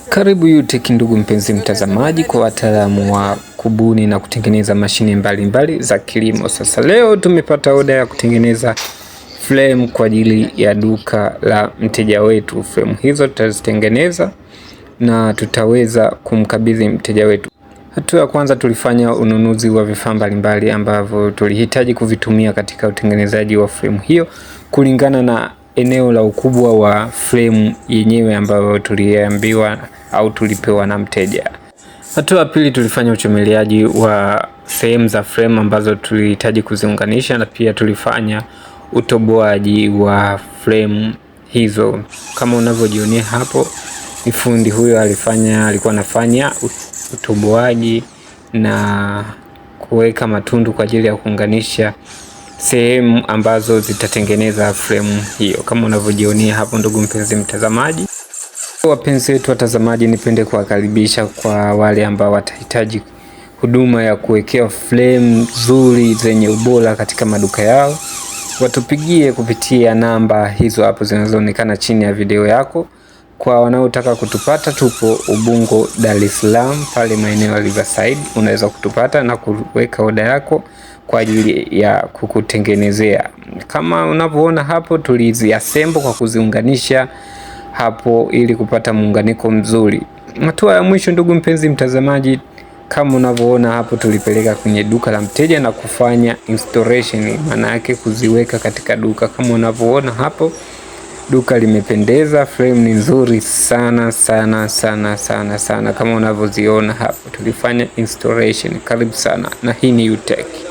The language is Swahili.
Karibu UTech ndugu mpenzi mtazamaji, kwa wataalamu wa kubuni na kutengeneza mashine mbalimbali za kilimo. Sasa leo tumepata oda ya kutengeneza frame kwa ajili ya duka la mteja wetu. Frame hizo tutazitengeneza na tutaweza kumkabidhi mteja wetu. Hatua ya kwanza, tulifanya ununuzi wa vifaa mbalimbali ambavyo tulihitaji kuvitumia katika utengenezaji wa frame hiyo kulingana na eneo la ukubwa wa frame yenyewe ambayo tuliambiwa au tulipewa na mteja. Hatua ya pili, tulifanya uchomeleaji wa sehemu za frame ambazo tulihitaji kuziunganisha, na pia tulifanya utoboaji wa frame hizo. Kama unavyojionea hapo, ni fundi huyo alikuwa anafanya utoboaji na kuweka matundu kwa ajili ya kuunganisha sehemu ambazo zitatengeneza frame hiyo, kama unavyojionea hapo. Ndugu mpenzi mtazamaji, wapenzi wetu watazamaji, nipende kuwakaribisha kwa wale ambao watahitaji huduma ya kuwekea frame nzuri zenye ubora katika maduka yao, watupigie kupitia namba hizo hapo zinazoonekana chini ya video yako. Kwa wanaotaka kutupata, tupo Ubungo, Dar es Salaam, pale maeneo ya Riverside. Unaweza kutupata na kuweka oda yako kwa ajili ya kukutengenezea. Kama unavyoona hapo, tuliziassemble kwa kuziunganisha hapo ili kupata muunganiko mzuri. Hatua ya mwisho, ndugu mpenzi mtazamaji, kama unavyoona hapo, tulipeleka kwenye duka la mteja na kufanya installation, maana yake kuziweka katika duka. Kama unavyoona hapo, duka limependeza, frame ni nzuri sana sana sana sana sana. Kama unavyoziona hapo, tulifanya installation. Karibu sana, na hii ni UTech.